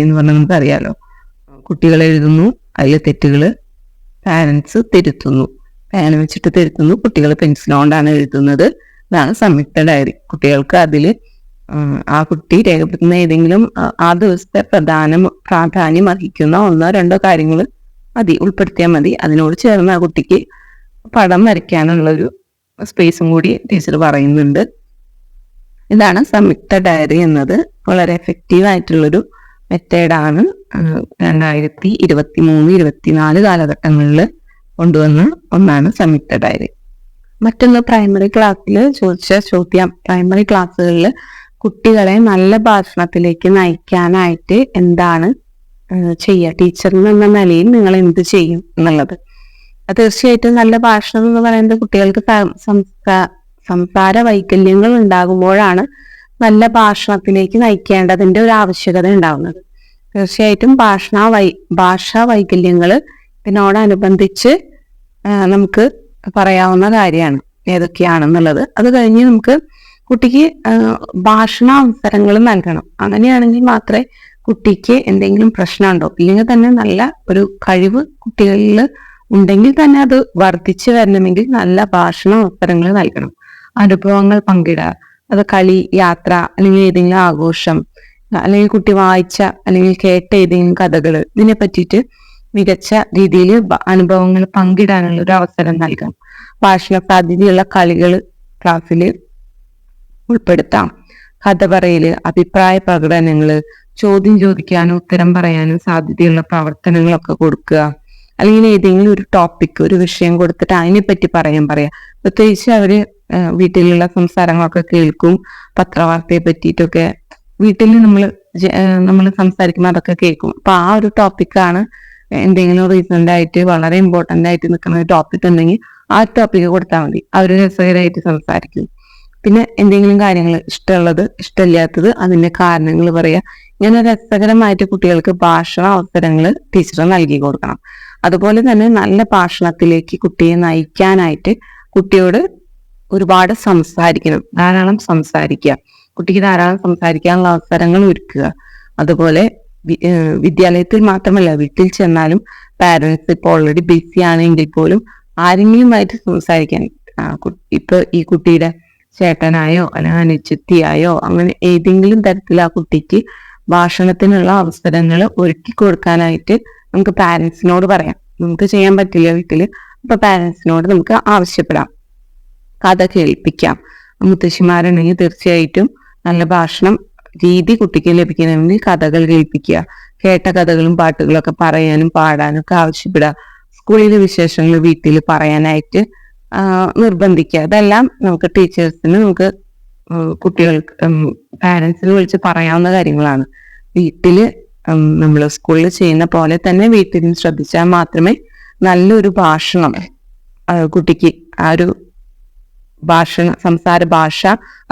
എന്ന് പറഞ്ഞാൽ നമുക്കറിയാലോ, കുട്ടികൾ എഴുതുന്നു, അതിലെ തെറ്റുകൾ പാരൻസ് തിരുത്തുന്നു, പേന വെച്ചിട്ട് തിരുത്തുന്നു, കുട്ടികൾ പെൻസിൽ കൊണ്ടാണ് എഴുതുന്നത്. ഇതാണ് സംയുക്ത ഡയറി. കുട്ടികൾക്ക് അതിൽ ആ കുട്ടി രേഖപ്പെടുത്തുന്ന ഏതെങ്കിലും ആ ദിവസത്തെ പ്രാധാന്യം അർഹിക്കുന്ന 1-2 കാര്യങ്ങൾ ഉൾപ്പെടുത്തിയാൽ മതി. അതിനോട് ചേർന്ന് ആ കുട്ടിക്ക് പടം വരയ്ക്കാനുള്ളൊരു സ്പേസും കൂടി ടീച്ചർ പറയുന്നുണ്ട്. ഇതാണ് സംയുക്ത ഡയറി എന്നത്. വളരെ എഫക്റ്റീവ് ആയിട്ടുള്ളൊരു മെത്തേഡാണ്. 2023-24 കാലഘട്ടങ്ങളിൽ കൊണ്ടുവന്ന ഒന്നാണ് സംയുക്ത ഡയറി. മറ്റൊന്ന് പ്രൈമറി ക്ലാസ്സിൽ ചോദിച്ച ചോദ്യം, പ്രൈമറി ക്ലാസ്സുകളിൽ കുട്ടികളെ നല്ല ഭാഷണത്തിലേക്ക് നയിക്കാനായിട്ട് എന്താണ് ചെയ്യുക, ടീച്ചർ എന്ന നിലയിൽ നിങ്ങൾ എന്ത് ചെയ്യും എന്നുള്ളത്. അത് തീർച്ചയായിട്ടും നല്ല ഭാഷണം എന്ന് പറയുന്നത് കുട്ടികൾക്ക് സംസാര വൈകല്യങ്ങൾ ഉണ്ടാകുമ്പോഴാണ് നല്ല ഭാഷണത്തിലേക്ക് നയിക്കേണ്ടതിന്റെ ഒരു ആവശ്യകത ഉണ്ടാവുന്നത്. തീർച്ചയായിട്ടും ഭാഷാ വൈകല്യങ്ങൾ ഇതിനോടനുബന്ധിച്ച് നമുക്ക് പറയാവുന്ന കാര്യമാണ് ഏതൊക്കെയാണെന്നുള്ളത്. അത് കഴിഞ്ഞ് നമുക്ക് കുട്ടിക്ക് ഭാഷണ അവസരങ്ങൾ നൽകണം. അങ്ങനെയാണെങ്കിൽ മാത്രമേ കുട്ടിക്ക് എന്തെങ്കിലും പ്രശ്നമുണ്ടോ, ഇല്ലെങ്കിൽ തന്നെ നല്ല ഒരു കഴിവ് കുട്ടികളിൽ ഉണ്ടെങ്കിൽ തന്നെ അത് വർദ്ധിച്ചു വരണമെങ്കിൽ നല്ല ഭാഷണ അവസരങ്ങൾ നൽകണം. അനുഭവങ്ങൾ പങ്കിടുക, അത് കളി, യാത്ര, അല്ലെങ്കിൽ ഏതെങ്കിലും ആഘോഷം, അല്ലെങ്കിൽ കുട്ടി വായിച്ച അല്ലെങ്കിൽ കേട്ട ഏതെങ്കിലും കഥകൾ, ഇതിനെ പറ്റിയിട്ട് മികച്ച രീതിയിൽ അനുഭവങ്ങൾ പങ്കിടാനുള്ള ഒരു അവസരം നൽകാം. ഭാഷണ സാധ്യതയുള്ള കളികൾ ക്ലാസ്സിൽ ഉൾപ്പെടുത്താം. കഥ പറയല്, അഭിപ്രായ പ്രകടനങ്ങള്, ചോദ്യം ചോദിക്കാനും ഉത്തരം പറയാനും സാധ്യതയുള്ള പ്രവർത്തനങ്ങളൊക്കെ കൊടുക്കുക. അല്ലെങ്കിൽ ഏതെങ്കിലും ഒരു ടോപ്പിക്, ഒരു വിഷയം കൊടുത്തിട്ട് അതിനെപ്പറ്റി പറയാം. പ്രത്യേകിച്ച് അവര് വീട്ടിലുള്ള സംസാരങ്ങളൊക്കെ കേൾക്കും. പത്രവാർത്തയെ പറ്റിയിട്ടൊക്കെ വീട്ടിൽ നമ്മൾ സംസാരിക്കുമ്പോൾ അതൊക്കെ കേൾക്കും. അപ്പൊ ആ ഒരു ടോപ്പിക്കാണ് എന്തെങ്കിലും റീസെന്റ് ആയിട്ട് വളരെ ഇമ്പോർട്ടന്റ് ആയിട്ട് നിൽക്കുന്ന ഒരു ടോപ്പിക് ഉണ്ടെങ്കിൽ ആ ടോപ്പിക്ക് കൊടുത്താൽ മതി. അവർ രസകരമായിട്ട് സംസാരിക്കും. പിന്നെ എന്തെങ്കിലും കാര്യങ്ങൾ ഇഷ്ടമുള്ളത്, ഇഷ്ടമില്ലാത്തത്, അതിന്റെ കാരണങ്ങൾ പറയാ. ഇങ്ങനെ രസകരമായിട്ട് കുട്ടികൾക്ക് ഭാഷണ അവസരങ്ങൾ ടീച്ചർ നൽകി കൊടുക്കണം. അതുപോലെ തന്നെ നല്ല ഭാഷണത്തിലേക്ക് കുട്ടിയെ നയിക്കാനായിട്ട് കുട്ടിയോട് ഒരുപാട് സംസാരിക്കണം, ധാരാളം സംസാരിക്കുക. കുട്ടിക്ക് ധാരാളം സംസാരിക്കാനുള്ള അവസരങ്ങൾ ഒരുക്കുക. അതുപോലെ വിദ്യാലയത്തിൽ മാത്രമല്ല, വീട്ടിൽ ചെന്നാലും പാരന്റ്സ് ഇപ്പോൾ ഓൾറെഡി ബിസി ആണെങ്കിൽ പോലും ആരെങ്കിലുമായിട്ട് സംസാരിക്കാൻ, ഇപ്പൊ ഈ കുട്ടിയുടെ ചേട്ടനായോ അല്ലെങ്കിൽ അനുജത്തിയായോ അങ്ങനെ ഏതെങ്കിലും തരത്തിൽ ആ കുട്ടിക്ക് ഭാഷണത്തിനുള്ള അവസരങ്ങൾ ഒരുക്കി കൊടുക്കാനായിട്ട് നമുക്ക് പാരന്റ്സിനോട് പറയാം. നമുക്ക് ചെയ്യാൻ പറ്റില്ല വീട്ടില്, അപ്പൊ പാരന്റ്സിനോട് നമുക്ക് ആവശ്യപ്പെടാം. കഥ കേൾപ്പിക്കാം. മുത്തശ്ശിമാരുണ്ടെങ്കിൽ തീർച്ചയായിട്ടും നല്ല ഭാഷണം രീതി കുട്ടിക്ക് ലഭിക്കണമെങ്കിൽ കഥകൾ കേൾപ്പിക്കുക. കേട്ട കഥകളും പാട്ടുകളൊക്കെ പറയാനും പാടാനും ഒക്കെ ആവശ്യപ്പെടുക. സ്കൂളിലെ വിശേഷങ്ങൾ വീട്ടിൽ പറയാനായിട്ട് നിർബന്ധിക്കുക. അതെല്ലാം നമുക്ക് ടീച്ചേഴ്സിന് നമുക്ക് കുട്ടികൾക്ക് പാരൻസിന് വിളിച്ച് പറയാവുന്ന കാര്യങ്ങളാണ്. വീട്ടില് നമ്മൾ സ്കൂളിൽ ചെയ്യുന്ന പോലെ തന്നെ വീട്ടിലും ശ്രദ്ധിച്ചാൽ മാത്രമേ നല്ലൊരു ഭാഷണം കുട്ടിക്ക് ആ ഒരു സംസാര ഭാഷ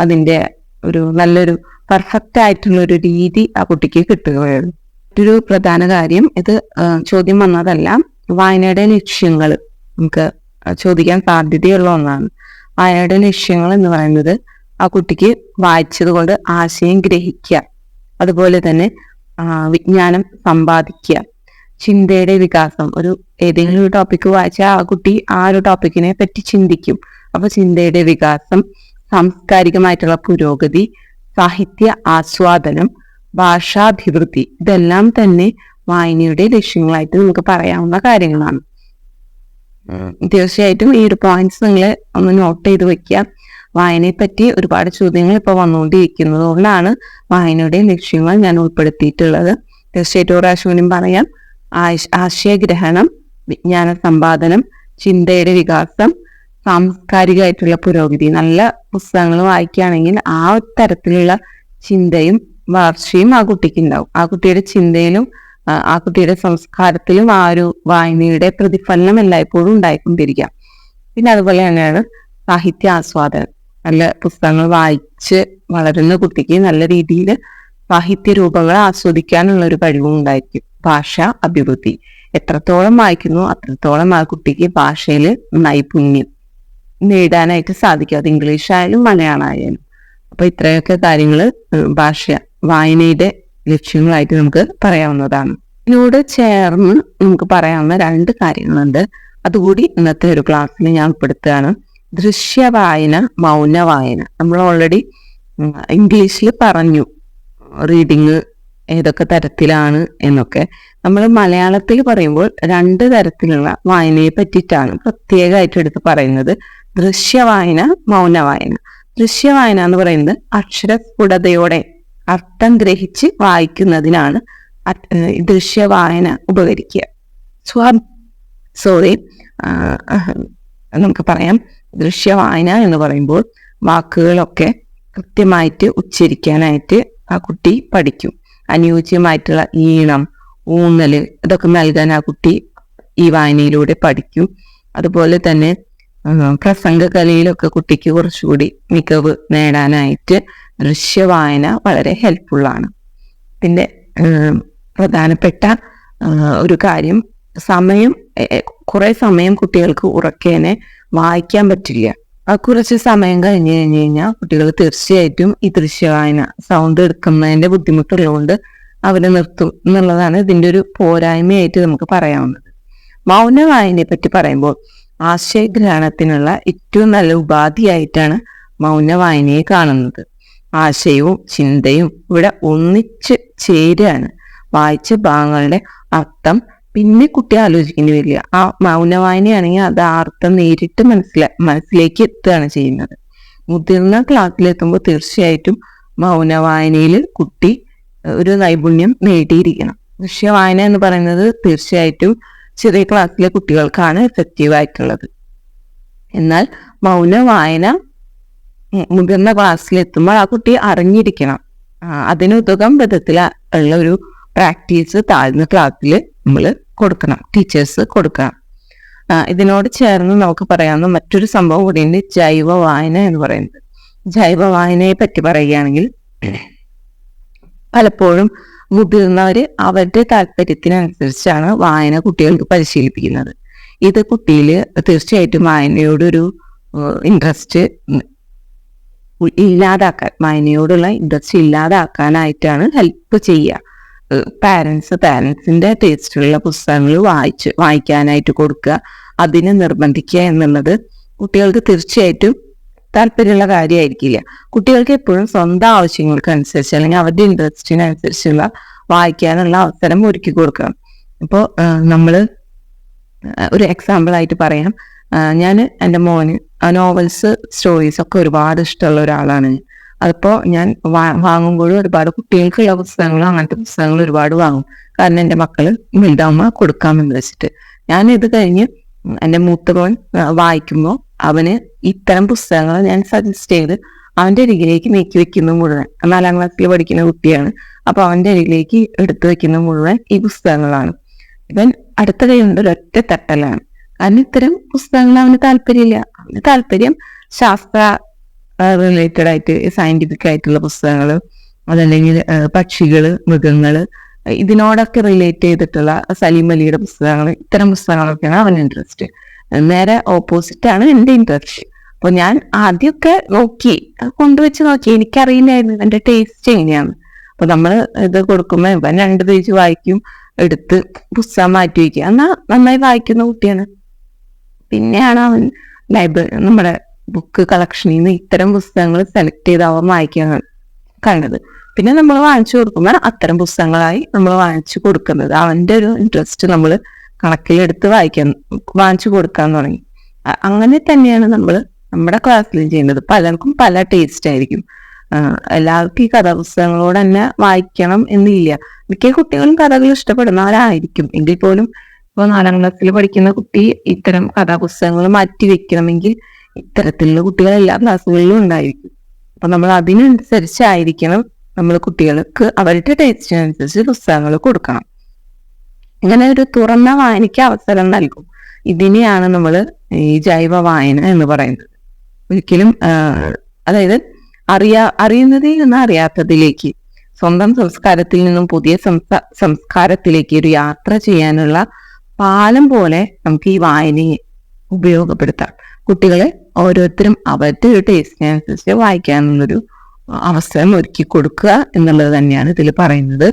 അതിന്റെ ഒരു നല്ലൊരു പെർഫെക്റ്റ് ആയിട്ടുള്ള ഒരു രീതി ആ കുട്ടിക്ക് കിട്ടുകയുള്ളൂ. മറ്റൊരു പ്രധാന കാര്യം, ഇത് ചോദ്യം വന്നതല്ല, വായനയുടെ ലക്ഷ്യങ്ങൾ നമുക്ക് ചോദിക്കാൻ സാധ്യതയുള്ള ഒന്നാണ്. വായനയുടെ ലക്ഷ്യങ്ങൾ എന്ന് പറയുന്നത് ആ കുട്ടിക്ക് വായിച്ചത് കൊണ്ട് ആശയം ഗ്രഹിക്കുക, അതുപോലെ തന്നെ വിജ്ഞാനം സമ്പാദിക്കുക, ചിന്തയുടെ വികാസം. ഏതെങ്കിലും ഒരു ടോപ്പിക്ക് വായിച്ചാൽ ആ കുട്ടി ആ ഒരു ടോപ്പിക്കിനെ പറ്റി ചിന്തിക്കും. അപ്പൊ ചിന്തയുടെ വികാസം, സാംസ്കാരികമായിട്ടുള്ള പുരോഗതി, സാഹിത്യ ആസ്വാദനം, ഭാഷാഭിവൃദ്ധി, ഇതെല്ലാം തന്നെ വായനയുടെ ലക്ഷ്യങ്ങളായിട്ട് നമുക്ക് പറയാവുന്ന കാര്യങ്ങളാണ്. തീർച്ചയായിട്ടും ഈ ഒരു പോയിന്റ്സ് നിങ്ങൾ ഒന്ന് നോട്ട് ചെയ്ത് വെക്കുക. വായനയെ പറ്റി ഒരുപാട് ചോദ്യങ്ങൾ ഇപ്പോൾ വന്നുകൊണ്ടിരിക്കുന്നത് കൊണ്ടാണ് വായനയുടെ ലക്ഷ്യങ്ങൾ ഞാൻ ഉൾപ്പെടുത്തിയിട്ടുള്ളത്. തീർച്ചയായിട്ടും പ്രാവശ്യം പറയാം. ആശയഗ്രഹണം, വിജ്ഞാന സമ്പാദനം, ചിന്തയുടെ വികാസം, സാംസ്കാരികമായിട്ടുള്ള പുരോഗതി. നല്ല പുസ്തകങ്ങൾ വായിക്കുകയാണെങ്കിൽ ആ തരത്തിലുള്ള ചിന്തയും വളർച്ചയും ആ കുട്ടിക്ക് ഉണ്ടാവും. ആ കുട്ടിയുടെ ചിന്തയിലും ആ കുട്ടിയുടെ സംസ്കാരത്തിലും ആ ഒരു വായനയുടെ പ്രതിഫലനം എല്ലായ്പ്പോഴും ഉണ്ടായിക്കൊണ്ടിരിക്കാം. പിന്നെ അതുപോലെ തന്നെയാണ് സാഹിത്യ ആസ്വാദനം. നല്ല പുസ്തകങ്ങൾ വായിച്ച് വളരുന്ന കുട്ടിക്ക് നല്ല രീതിയിൽ സാഹിത്യ രൂപങ്ങൾ ആസ്വദിക്കാനുള്ള ഒരു കഴിവും ഉണ്ടായിരിക്കും. ഭാഷ അഭിവൃദ്ധി, എത്രത്തോളം വായിക്കുന്നു അത്രത്തോളം ആ കുട്ടിക്ക് ഭാഷയിൽ നൈപുണ്യം നേടാനായിട്ട് സാധിക്കും. അത് ഇംഗ്ലീഷ് ആയാലും മലയാളം ആയാലും. അപ്പൊ ഇത്രയൊക്കെ കാര്യങ്ങൾ വായനയുടെ ലക്ഷ്യങ്ങളായിട്ട് നമുക്ക് പറയാവുന്നതാണ്. ഇതിനോട് ചേർന്ന് നമുക്ക് പറയാവുന്ന 2 കാര്യങ്ങളുണ്ട്. അതുകൂടി ഇന്നത്തെ ഒരു ക്ലാസ്സിൽ ഞാൻ ഉൾപ്പെടുത്തുകയാണ്. ദൃശ്യവായന, മൗന വായന. നമ്മൾ ഓൾറെഡി ഇംഗ്ലീഷിൽ പറഞ്ഞു റീഡിങ് ഏതൊക്കെ തരത്തിലാണ് എന്നൊക്കെ. നമ്മൾ മലയാളത്തിൽ പറയുമ്പോൾ 2 തരത്തിലുള്ള വായനയെ പറ്റിയിട്ടാണ് പ്രത്യേകമായിട്ട് എടുത്ത് പറയുന്നത്. ദൃശ്യവായന, മൗന വായന. ദൃശ്യവായന എന്ന് പറയുന്നത് അക്ഷരസ്ഫുടതയോടെ അർത്ഥം ഗ്രഹിച്ച് വായിക്കുന്നതിനാണ് ദൃശ്യവായന ഉപകരിക്കുക. നമുക്ക് പറയാം, ദൃശ്യവായന എന്ന് പറയുമ്പോൾ വാക്കുകളൊക്കെ കൃത്യമായിട്ട് ഉച്ചരിക്കാനായിട്ട് ആ കുട്ടി പഠിക്കും. അനുയോജ്യമായിട്ടുള്ള ഈണം, ഊന്നല് ഇതൊക്കെ നൽകാൻ ആ കുട്ടി ഈ വായനയിലൂടെ പഠിക്കും. അതുപോലെ തന്നെ പ്രസംഗകലയിലൊക്കെ കുട്ടിക്ക് കുറച്ചുകൂടി മികവ് നേടാനായിട്ട് ദൃശ്യവായന വളരെ ഹെൽപ്ഫുള്ളാണ്. പിന്നെ പ്രധാനപ്പെട്ട ഒരു കാര്യം, കുറെ സമയം കുട്ടികൾക്ക് ഉറക്കേനെ വായിക്കാൻ പറ്റില്ല. കുറച്ച് സമയം കഴിഞ്ഞ് കഴിഞ്ഞാൽ കുട്ടികൾ തീർച്ചയായിട്ടും ഈ ദൃശ്യവായന സൗണ്ട് എടുക്കുന്നതിന്റെ ബുദ്ധിമുട്ടുള്ളതുകൊണ്ട് അവരെ നിർത്തും എന്നുള്ളതാണ് ഇതിന്റെ ഒരു പോരായ്മയായിട്ട് നമുക്ക് പറയാവുന്നത്. മൗന വായനയെ പറ്റി പറയുമ്പോൾ ആശയഗ്രഹണത്തിനുള്ള ഏറ്റവും നല്ല ഉപാധിയായിട്ടാണ് മൗന വായനയെ കാണുന്നത്. ആശയവും ചിന്തയും ഇവിടെ ഒന്നിച്ച് ചേരുകയാണ്. വായിച്ച ഭാഗങ്ങളുടെ അർത്ഥം പിന്നെ കുട്ടി ആലോചിക്കേണ്ടി വരില്ല. ആ മൗന വായനയാണെങ്കിൽ അത് ആ അർത്ഥം നേരിട്ട് മനസ്സിലേക്ക് എത്തുകയാണ് ചെയ്യുന്നത്. മുതിർന്ന ക്ലാസ്സിലെത്തുമ്പോൾ തീർച്ചയായിട്ടും മൗന വായനയിൽ കുട്ടി ഒരു നൈപുണ്യം നേടിയിരിക്കണം. ദൃശ്യവായന എന്ന് പറയുന്നത് തീർച്ചയായിട്ടും ചെറിയ ക്ലാസ്സിലെ കുട്ടികൾക്കാണ് എഫക്റ്റീവ് ആയിട്ടുള്ളത്. എന്നാൽ മൗന വായന മുതിർന്ന ക്ലാസ്സിലെത്തുമ്പോൾ ആ കുട്ടി അറിഞ്ഞിരിക്കണം. അതിനുതകം വിധത്തിൽ ഉള്ള ഒരു പ്രാക്ടീസ് താഴ്ന്ന ക്ലാസ്സിൽ നമ്മൾ കൊടുക്കണം, ടീച്ചേഴ്സ് കൊടുക്കണം. ഇതിനോട് ചേർന്ന് നമുക്ക് പറയാവുന്ന മറ്റൊരു സംഭവം കൂടിയുണ്ട്, ജൈവ വായന എന്ന് പറയുന്നത്. ജൈവ വായനയെ പറ്റി പറയുകയാണെങ്കിൽ പലപ്പോഴും മുതിർന്നവര് അവരുടെ താല്പര്യത്തിനനുസരിച്ചാണ് വായന കുട്ടികൾക്ക് പരിശീലിപ്പിക്കുന്നത്. ഇത് കുട്ടിയിൽ തീർച്ചയായിട്ടും വായനയോടൊരു ഇൻട്രസ്റ്റ് വായനയോടുള്ള ഇൻട്രസ്റ്റ് ഇല്ലാതാക്കാനായിട്ടാണ് ഹെൽപ്പ് ചെയ്യുക. പാരൻസിന്റെ ടേസ്റ്റിലുള്ള പുസ്തകങ്ങൾ വായിക്കാനായിട്ട് കൊടുക്കുക, അതിനെ നിർബന്ധിക്കുക എന്നുള്ളത് കുട്ടികൾക്ക് തീർച്ചയായിട്ടും താല്പര്യമുള്ള കാര്യമായിരിക്കില്ല. കുട്ടികൾക്ക് എപ്പോഴും സ്വന്തം ആവശ്യങ്ങൾക്ക് അനുസരിച്ച് അല്ലെങ്കിൽ അവരുടെ ഇൻട്രസ്റ്റിനനുസരിച്ചുള്ള വായിക്കാനുള്ള അവസരം ഒരുക്കി കൊടുക്കണം. ഇപ്പോൾ നമ്മൾ ഒരു എക്സാമ്പിൾ ആയിട്ട് പറയാം, ഞാൻ എൻ്റെ മോന് നോവൽസ്, സ്റ്റോറീസ് ഒക്കെ ഒരുപാട് ഇഷ്ടമുള്ള ഒരാളാണ്. അതിപ്പോൾ ഞാൻ വാങ്ങുമ്പോഴും ഒരുപാട് കുട്ടികൾക്കുള്ള പുസ്തകങ്ങളും അങ്ങനത്തെ പുസ്തകങ്ങൾ ഒരുപാട് വാങ്ങും. കാരണം എൻ്റെ മക്കൾ വലുതാവുമ്പോൾ കൊടുക്കാമെന്ന് വെച്ചിട്ട്. ഞാൻ ഇത് കഴിഞ്ഞ് എൻ്റെ മൂത്ത മോൻ വായിക്കുമ്പോൾ അവന് ഇത്തരം പുസ്തകങ്ങൾ ഞാൻ സജസ്റ്റ് ചെയ്ത് അവന്റെ അരികിലേക്ക് നീക്കി വെക്കുന്ന മുഴുവൻ, 4ാം ക്ലാസ്സിൽ പഠിക്കുന്ന കുട്ടിയാണ്, അപ്പൊ അവന്റെ അരികിലേക്ക് എടുത്തു വെക്കുന്ന മുഴുവൻ ഈ പുസ്തകങ്ങളാണ്. ഇവൻ അടുത്ത കൈ കൊണ്ട് ഒരൊറ്റ തട്ടലാണ്. കാരണം ഇത്തരം പുസ്തകങ്ങൾ അവന് താല്പര്യമില്ല. അവന് താല്പര്യം ശാസ്ത്ര റിലേറ്റഡ് ആയിട്ട്, സയന്റിഫിക് ആയിട്ടുള്ള പുസ്തകങ്ങള്, അതല്ലെങ്കിൽ പക്ഷികള്, മൃഗങ്ങള്, ഇതിനോടൊക്കെ റിലേറ്റ് ചെയ്തിട്ടുള്ള സലീം അലിയുടെ പുസ്തകങ്ങൾ, ഇത്തരം പുസ്തകങ്ങളൊക്കെയാണ് അവന് ഇൻട്രസ്റ്റ്. നേരെ ഓപ്പോസിറ്റ് ആണ് എന്റെ ഇൻട്രസ്റ്റ്. അപ്പൊ ഞാൻ ആദ്യമൊക്കെ നോക്കി, കൊണ്ടുവച്ച് നോക്കി, എനിക്കറിയില്ലായിരുന്നു എന്റെ ടേസ്റ്റ് എങ്ങനെയാണ്. അപ്പൊ നമ്മള് ഇത് കൊടുക്കുമ്പോ ഇവൻ 2 പേജ് വായിക്കും, എടുത്ത് പുസ്തകം മാറ്റി വയ്ക്കുക. എന്നാ നന്നായി വായിക്കുന്ന കുട്ടിയാണ്. പിന്നെയാണ് അവൻ നമ്മുടെ ബുക്ക് കളക്ഷനിൽ നിന്ന് ഇത്തരം പുസ്തകങ്ങൾ സെലക്ട് ചെയ്ത് അവൻ വായിക്കാൻ കണ്ടത്. പിന്നെ നമ്മൾ വാങ്ങിച്ചു കൊടുക്കുമ്പോൾ അത്തരം പുസ്തകങ്ങളായി നമ്മൾ വാങ്ങിച്ചു കൊടുക്കുന്നത്. അവന്റെ ഒരു ഇൻട്രസ്റ്റ് നമ്മൾ കണക്കിലെടുത്ത് വാങ്ങിച്ചു കൊടുക്കാൻ തുടങ്ങി. അങ്ങനെ തന്നെയാണ് നമ്മൾ നമ്മുടെ ക്ലാസ്സിൽ ചെയ്യുന്നത്. പലർക്കും പല ടേസ്റ്റ് ആയിരിക്കും. എല്ലാവർക്കും ഈ കഥാപുസ്തകങ്ങളോട് തന്നെ വായിക്കണം എന്നില്ല. മിക്ക കുട്ടികളും കഥകൾ ഇഷ്ടപ്പെടുന്നവരായിരിക്കും. എങ്കിൽ പോലും ഇപ്പോൾ 4ാം ക്ലാസ്സിൽ പഠിക്കുന്ന കുട്ടി ഇത്തരം കഥാപുസ്തകങ്ങൾ മാറ്റി വെക്കണമെങ്കിൽ ഇത്തരത്തിലുള്ള കുട്ടികൾ എല്ലാ ക്ലാസ്സുകളിലും ഉണ്ടായിരിക്കും. അപ്പൊ നമ്മൾ അതിനനുസരിച്ചായിരിക്കണം നമ്മൾ കുട്ടികൾക്ക് അവരുടെ ടേസ്റ്റിനനുസരിച്ച് പുസ്തകങ്ങൾ കൊടുക്കണം. ഇങ്ങനെ ഒരു തുറന്ന വായനയ്ക്ക് അവസരം നൽകും. ഇതിനെയാണ് നമ്മൾ ഈ ജൈവ വായന എന്ന് പറയുന്നത്. ഒരിക്കലും അതായത് അറിയുന്നതിൽ നിന്ന് അറിയാത്തതിലേക്ക്, സ്വന്തം സംസ്കാരത്തിൽ നിന്നും പുതിയ സംസ്കാരത്തിലേക്ക് ഒരു യാത്ര ചെയ്യാനുള്ള പാലം പോലെ നമുക്ക് ഈ വായനയെ ഉപയോഗപ്പെടുത്താം. കുട്ടികളെ ഓരോരുത്തരും അവരുടെ ഒരു ടേസ്റ്റിനനുസരിച്ച് വായിക്കാനുള്ളൊരു അവസരം ഒരുക്കി കൊടുക്കുക എന്നുള്ളത് തന്നെയാണ് ഇതിൽ പറയുന്നത്.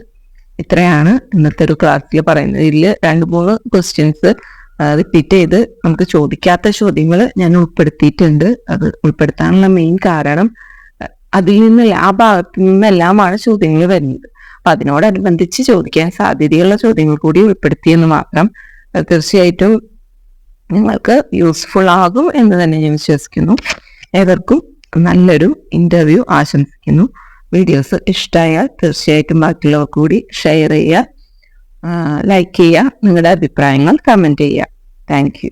ഇത്രയാണ് ഇന്നത്തെ ഒരു ക്ലാസ്സിൽ പറയുന്നത്. ഇതിൽ 2-3 ക്വസ്റ്റ്യൻസ് റിപ്പീറ്റ് ചെയ്ത് നമുക്ക് ചോദിക്കാത്ത ചോദ്യങ്ങൾ ഞാൻ ഉൾപ്പെടുത്തിയിട്ടുണ്ട്. അത് ഉൾപ്പെടുത്താനുള്ള മെയിൻ കാരണം അതിൽ നിന്ന് ആ ഭാഗത്തു നിന്നെല്ലാമാണ് ചോദ്യങ്ങൾ വരുന്നത്. അപ്പൊ അതിനോടനുബന്ധിച്ച് ചോദിക്കാൻ സാധ്യതയുള്ള ചോദ്യങ്ങൾ കൂടി ഉൾപ്പെടുത്തിയെന്ന് മാത്രം. തീർച്ചയായിട്ടും നിങ്ങൾക്ക് യൂസ്ഫുൾ ആകും എന്ന് തന്നെ ഞാൻ വിശ്വസിക്കുന്നു. ഏവർക്കും നല്ലൊരു ഇന്റർവ്യൂ ആശംസിക്കുന്നു. വീഡിയോസ് ഇഷ്ടമായാൽ തീർച്ചയായിട്ടും ബാക്കിയുള്ളവർ കൂടി ഷെയർ ചെയ്യുക, ലൈക്ക് ചെയ്യുക, നിങ്ങളുടെ അഭിപ്രായങ്ങൾ കമന്റ് ചെയ്യുക. Thank you.